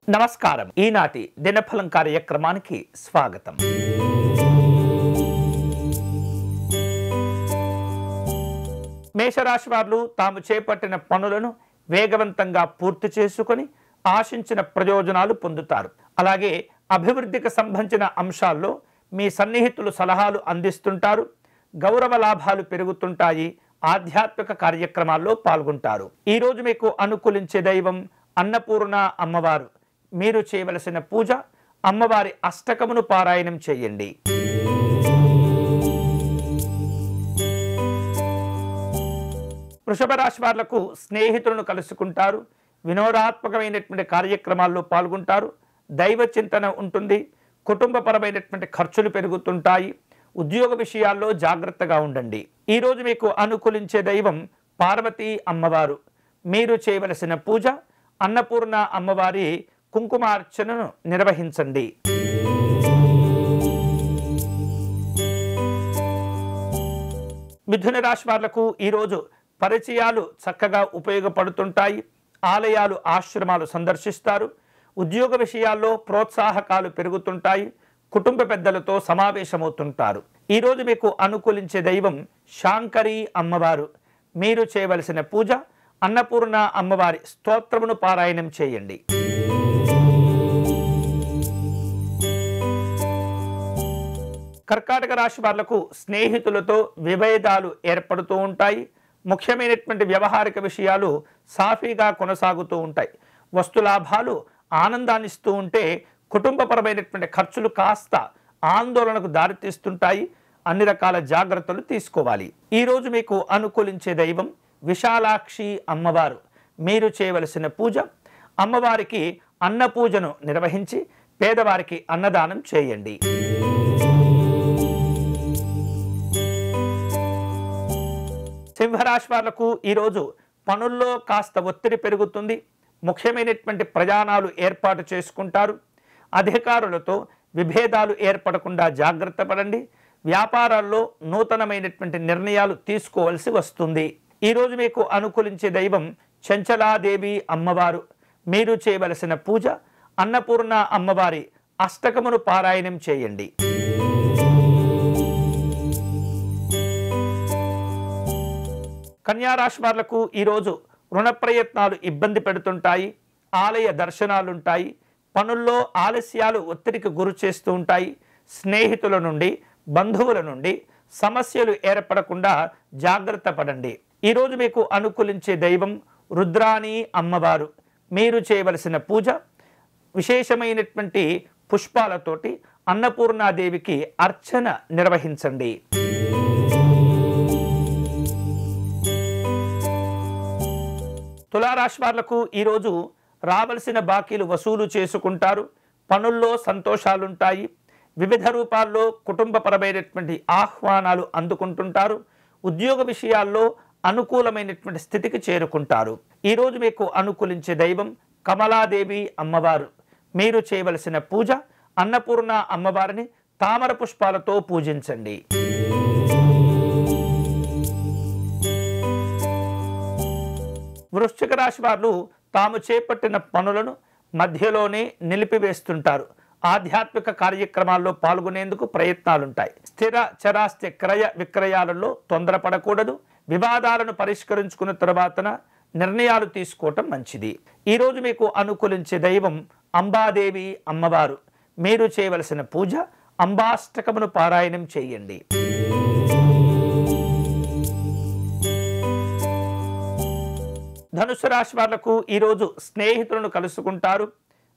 నమస్కారం. ఈనాటి దినఫలం కార్యక్రమానికి స్వాగతం. మేషరాశి వారు తాము చేపట్టిన పనులను వేగవంతంగా పూర్తి చేసుకొని ఆశించిన ప్రయోజనాలు పొందుతారు. అలాగే అభివృద్ధికి సంబంధించిన అంశాల్లో మీ సన్నిహితులు సలహాలు అందిస్తుంటారు. గౌరవ లాభాలు పెరుగుతుంటాయి. ఆధ్యాత్మిక కార్యక్రమాల్లో పాల్గొంటారు. ఈరోజు మీకు అనుకూలించే దైవం అన్నపూర్ణ అమ్మవారు. మీరు చేయవలసిన పూజ అమ్మవారి అష్టకమును పారాయణం చేయండి. వృషభ రాశి వాళ్లకు స్నేహితులను కలుసుకుంటారు. వినోదాత్మకమైనటువంటి కార్యక్రమాల్లో పాల్గొంటారు. దైవ చింతన ఉంటుంది. కుటుంబపరమైనటువంటి ఖర్చులు పెరుగుతుంటాయి. ఉద్యోగ విషయాల్లో జాగ్రత్తగా ఉండండి. ఈరోజు మీకు అనుకూలించే దైవం పార్వతీ అమ్మవారు. మీరు చేయవలసిన పూజ అన్నపూర్ణ అమ్మవారి కుంకుమార్చనను నిర్వహించండి. మిథున రాశి వాళ్లకు ఈరోజు పరిచయాలు చక్కగా ఉపయోగపడుతుంటాయి. ఆలయాలు, ఆశ్రమాలు సందర్శిస్తారు. ఉద్యోగ విషయాల్లో ప్రోత్సాహకాలు పెరుగుతుంటాయి. కుటుంబ పెద్దలతో సమావేశమవుతుంటారు. ఈరోజు మీకు అనుకూలించే దైవం శాంకరీ అమ్మవారు. మీరు చేయవలసిన పూజ అన్నపూర్ణ అమ్మవారి స్తోత్రమును పారాయణం చేయండి. కర్కాటక రాశి వాళ్లకు స్నేహితులతో విభేదాలు ఏర్పడుతూ ఉంటాయి. ముఖ్యమైనటువంటి వ్యవహారిక విషయాలు సాఫీగా కొనసాగుతూ ఉంటాయి. వస్తులాభాలు ఆనందాన్ని ఇస్తూ ఉంటే కుటుంబపరమైనటువంటి ఖర్చులు కాస్త ఆందోళనకు దారితీస్తుంటాయి. అన్ని రకాల జాగ్రత్తలు తీసుకోవాలి. ఈరోజు మీకు అనుకూలించే దైవం విశాలాక్షి అమ్మవారు. మీరు చేయవలసిన పూజ అమ్మవారికి అన్న పూజను నిర్వహించి పేదవారికి అన్నదానం చేయండి. సింహరాశి వాళ్లకు ఈరోజు పనుల్లో కాస్త ఒత్తిడి పెరుగుతుంది. ముఖ్యమైనటువంటి ప్రయాణాలు ఏర్పాటు చేసుకుంటారు. అధికారులతో విభేదాలు ఏర్పడకుండా జాగ్రత్త పడండి. వ్యాపారాల్లో నూతనమైనటువంటి నిర్ణయాలు తీసుకోవాల్సి వస్తుంది. ఈరోజు మీకు అనుకూలించే దైవం చంచలాదేవి అమ్మవారు. మీరు చేయవలసిన పూజ అన్నపూర్ణ అమ్మవారి అష్టకమును పారాయణం చేయండి. కన్యారాశి వాళ్లకు ఈరోజు రుణ ప్రయత్నాలు ఇబ్బంది పెడుతుంటాయి. ఆలయ దర్శనాలుంటాయి. పనుల్లో ఆలస్యాలు ఒత్తిడికి గురి చేస్తూ ఉంటాయి. స్నేహితుల నుండి, బంధువుల నుండి సమస్యలు ఏర్పడకుండా జాగ్రత్త పడండి. ఈరోజు మీకు అనుకూలించే దైవం రుద్రాణి అమ్మవారు. మీరు చేయవలసిన పూజ విశేషమైనటువంటి పుష్పాలతోటి అన్నపూర్ణాదేవికి అర్చన నిర్వహించండి. తులారాశి వాళ్లకు ఈరోజు రావలసిన బాకీలు వసూలు చేసుకుంటారు. పనుల్లో సంతోషాలుంటాయి. వివిధ రూపాల్లో కుటుంబపరమైనటువంటి ఆహ్వానాలు అందుకుంటుంటారు. ఉద్యోగ విషయాల్లో అనుకూలమైనటువంటి స్థితికి చేరుకుంటారు. ఈరోజు మీకు అనుకూలించే దైవం కమలాదేవి అమ్మవారు. మీరు చేయవలసిన పూజ అన్నపూర్ణ అమ్మవారిని తామర పుష్పాలతో పూజించండి. వృశ్చిక రాశి వారు తాము చేపట్టిన పనులను మధ్యలోనే నిలిపివేస్తుంటారు. ఆధ్యాత్మిక కార్యక్రమాల్లో పాల్గొనేందుకు ప్రయత్నాలుంటాయి. స్థిర చరాస్తి క్రయ విక్రయాలలో తొందరపడకూడదు. వివాదాలను పరిష్కరించుకున్న తర్వాతన నిర్ణయాలు తీసుకోవటం మంచిది. ఈరోజు మీకు అనుకూలించే దైవం అంబాదేవి అమ్మవారు. మీరు చేయవలసిన పూజ అంబాష్టకమును పారాయణం చేయండి. ధనుసు రాశి వాళ్లకు ఈరోజు స్నేహితులను కలుసుకుంటారు.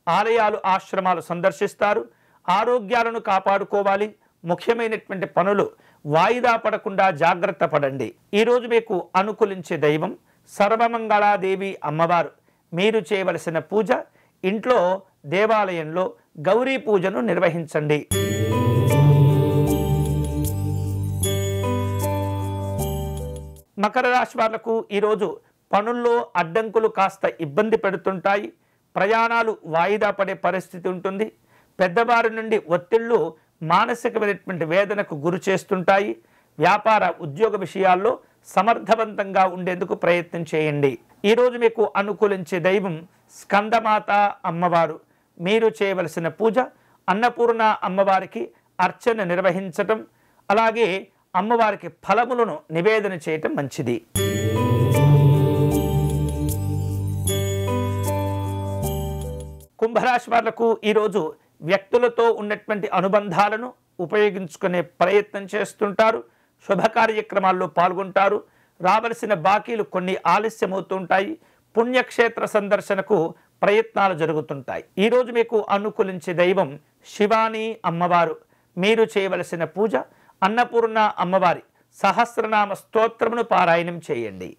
ఆలయాలు, ఆశ్రమాలు సందర్శిస్తారు. ఆరోగ్యాలను కాపాడుకోవాలి. ముఖ్యమైనటువంటి పనులు వాయిదా పడకుండా జాగ్రత్త పడండి. ఈరోజు మీకు అనుకూలించే దైవం సర్వమంగళాదేవి అమ్మవారు. మీరు చేయవలసిన పూజ ఇంట్లో దేవాలయంలో గౌరీ పూజను నిర్వహించండి. మకర రాశి వాళ్లకు ఈరోజు పనుల్లో అడ్డంకులు కాస్త ఇబ్బంది పెడుతుంటాయి. ప్రయాణాలు వాయిదా పడే పరిస్థితి ఉంటుంది. పెద్దవారి నుండి ఒత్తిళ్లు మానసికమైనటువంటి వేదనకు గురి చేస్తుంటాయి. వ్యాపార, ఉద్యోగ విషయాల్లో సమర్థవంతంగా ఉండేందుకు ప్రయత్నం చేయండి. ఈరోజు మీకు అనుకూలించే దైవం స్కందమాత అమ్మవారు. మీరు చేయవలసిన పూజ అన్నపూర్ణ అమ్మవారికి అర్చన నిర్వహించటం, అలాగే అమ్మవారికి ఫలములను నివేదన చేయటం మంచిది. కుంభరాశి వాళ్లకు ఈరోజు వ్యక్తులతో ఉన్నటువంటి అనుబంధాలను ఉపయోగించుకునే ప్రయత్నం చేస్తుంటారు. శుభ కార్యక్రమాల్లో పాల్గొంటారు. రావలసిన బాకీలు కొన్ని ఆలస్యమవుతుంటాయి. పుణ్యక్షేత్ర సందర్శనకు ప్రయత్నాలు జరుగుతుంటాయి. ఈరోజు మీకు అనుకూలించే దైవం శివాని అమ్మవారు. మీరు చేయవలసిన పూజ అన్నపూర్ణ అమ్మవారి సహస్రనామ స్తోత్రమును పారాయణం చేయండి.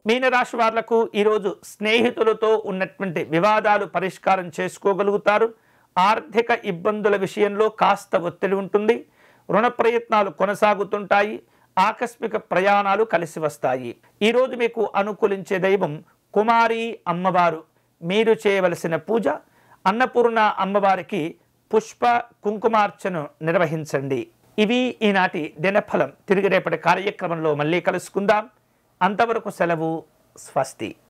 మీనరాశి వాళ్లకు ఈరోజు స్నేహితులతో ఉన్నటువంటి వివాదాలు పరిష్కారం చేసుకోగలుగుతారు. ఆర్థిక ఇబ్బందుల విషయంలో కాస్త ఒత్తిడి ఉంటుంది. రుణ ప్రయత్నాలు కొనసాగుతుంటాయి. ఆకస్మిక ప్రయాణాలు కలిసి వస్తాయి. ఈరోజు మీకు అనుకూలించే దైవం కుమారి అమ్మవారు. మీరు చేయవలసిన పూజ అన్నపూర్ణ అమ్మవారికి పుష్ప కుంకుమార్చను నిర్వహించండి. ఇవి ఈనాటి దినఫలం. తిరిగి రేపటి కార్యక్రమంలో మళ్ళీ కలుసుకుందాం. అంతవరకు సెలవు. స్వస్తి.